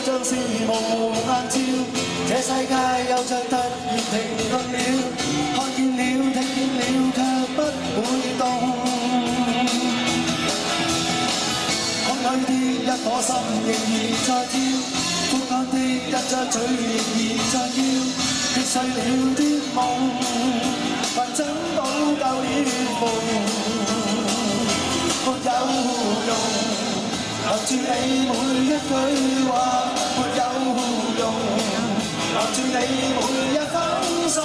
像是模糊眼照，這世界又像突然停頓了，看見了聽見了卻不會動，空虛的一顆心仍然在跳，枯乾的一張嘴仍然在叫，跌碎了的夢還怎補救了夢，沒有用，留住你每一句話，沒有用，留住你每一封信。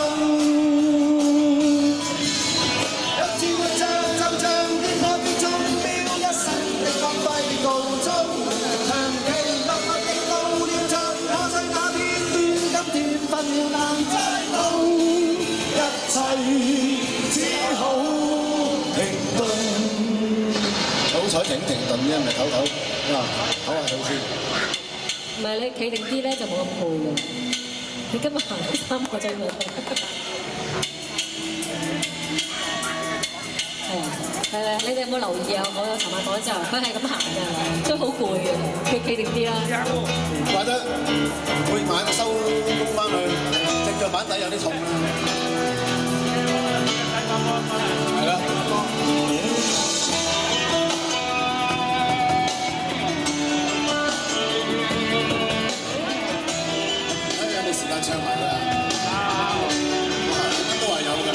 若自活着就像電波的鐘錶，一生的光輝告終，長期默默地悼念着我在那片段，今天分了難再懂，一切只好停頓。好彩停頓啫，唔係唞唞啊，唞下氣先。唔係你企定啲咧就冇咁攰嘅。你今日行咗3個鐘啦。係啊，你哋有冇留意啊？我尋晚講咗之後，佢係咁行㗎，都好攰嘅。佢企定啲啦。或者每晚收工翻去，隻腳板底有啲痛啦。係啦。時間唱埋啦，都話有嘅。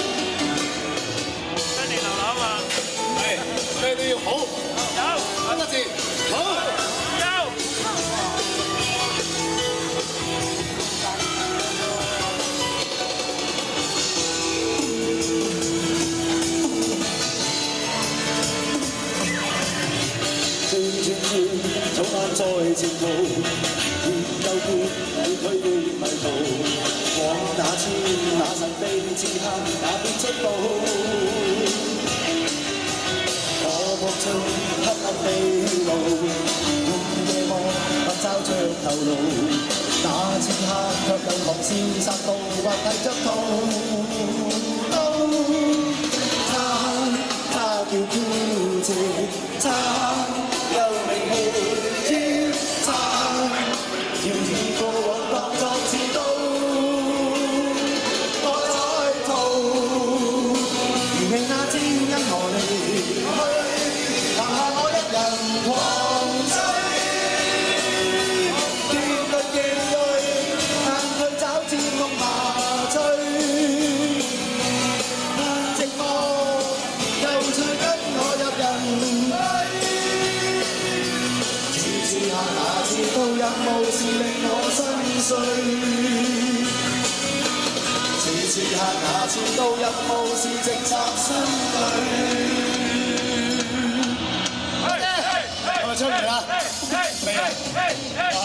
新年流流啊嘛，係咩都要好，有3個字，好，有。轉轉轉，早晚在前途，又見你推的迷途，往那天那神秘之刻也變出步。我撲出黑暗地路，用夜幕白罩着頭顱，那此刻卻有狂笑殺到或剃着頭。他叫飄寂，他有名氣要他。要以過往當作刺刀，我在逃。如命那天因何離去，留下我一人狂追。結論極鋭，但去找戰夢麻醉。但寂寞又再跟我入人堆。試下那次到任務是令我心碎，試下那次到任務是直插心裏。係咪出嚟啦？未啊！哇！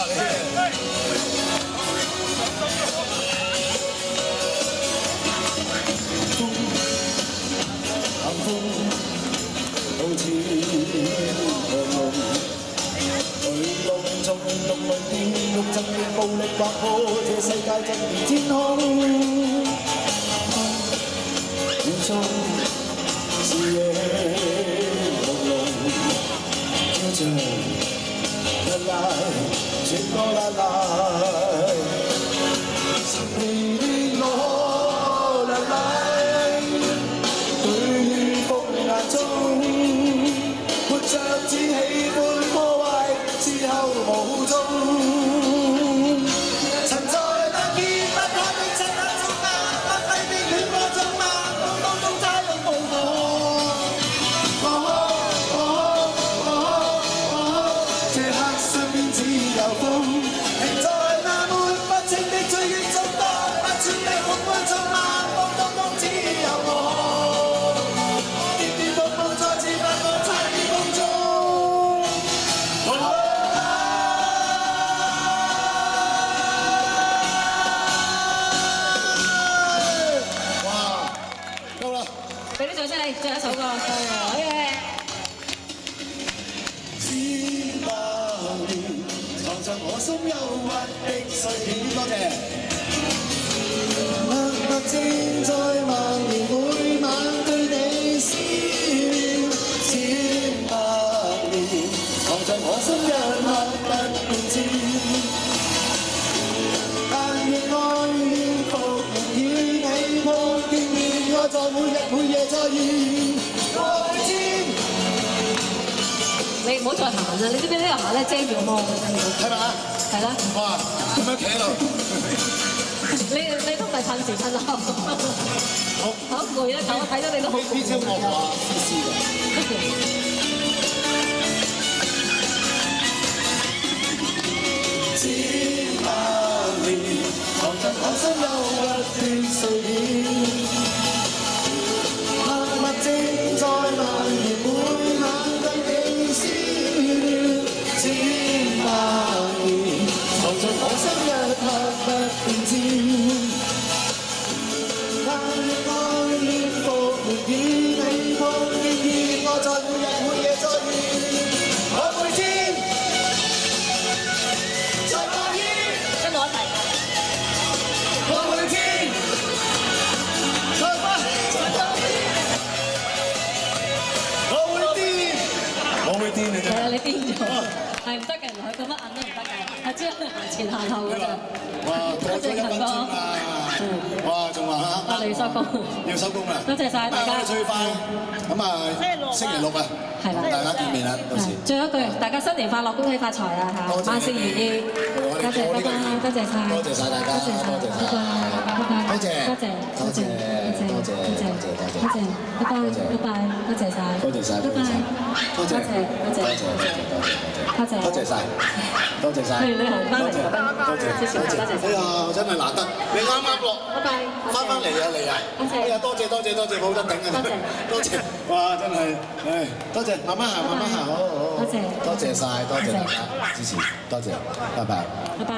寒風好似噩夢。雷動從動雷電，用震驚暴力劃破這世界震如天空。遠處視野朦朧，照着日麗轉過瀾麗，神秘的我亮麗，對風眼中活着只喜歡破壞。之後無蹤，曾在那見不開的漆黑中不低的戀歌中當中差有無這刻身邊只有風，停在那抹不清的追憶中，當不穿的空虛中當中只有我，跌跌碰碰再次發覺差點夢中。俾啲掌聲你，最後一首歌，好嘢！千百年藏着我心憂鬱的碎片，多謝。默默正在蔓延，每晚對你笑，千百年藏着我心憂鬱不變遷。唔好再行啦！你知唔知呢度行咧遮住個芒嘅真係？係咪啊？係啦，哇！咁樣企喺度，你都唔係趁時趁後，好攰啊！咁我睇到你都好攰。呢招我話思思嘅。千百年，藏着我心憂鬱的歲月，默默正在蔓延，每晚對你思念。千百年，藏着我心一刻不變遷。但愛戀復燃，與你碰見，我在每日每夜再現，我每天。跟我一齊。我每天再翻，我會癲，你真係啊，係。你癲咗，係唔得嘅，原來佢咁樣揞都唔得嘅，係只係行前行後嘅啫。哇，過咗1分鐘啦！哇，仲話我哋要收工，要收工啦！多謝晒大家。我哋最快咁啊，星期六啊，係啦，大家見面啦，到時。最後一句，大家新年快樂，恭喜發財啊嚇，萬事如意。多謝，拜拜，多謝晒，多謝晒大家，多謝晒，多謝晒，拜拜，多謝，多謝，多謝，多謝，多謝，拜拜，拜拜，多謝晒，多謝晒，拜拜，多謝，多謝，多謝晒，多謝晒，去旅行翻嚟，多謝，支持大家，多謝。哎呀，真係難得，你啱啱落。拜拜，翻嚟啊你啊！多謝哎呀，多謝，冇得頂啊！多謝，哇，真係，唉，多謝，慢慢行，好，多謝晒，多謝大家支持，多謝，拜拜。拜拜。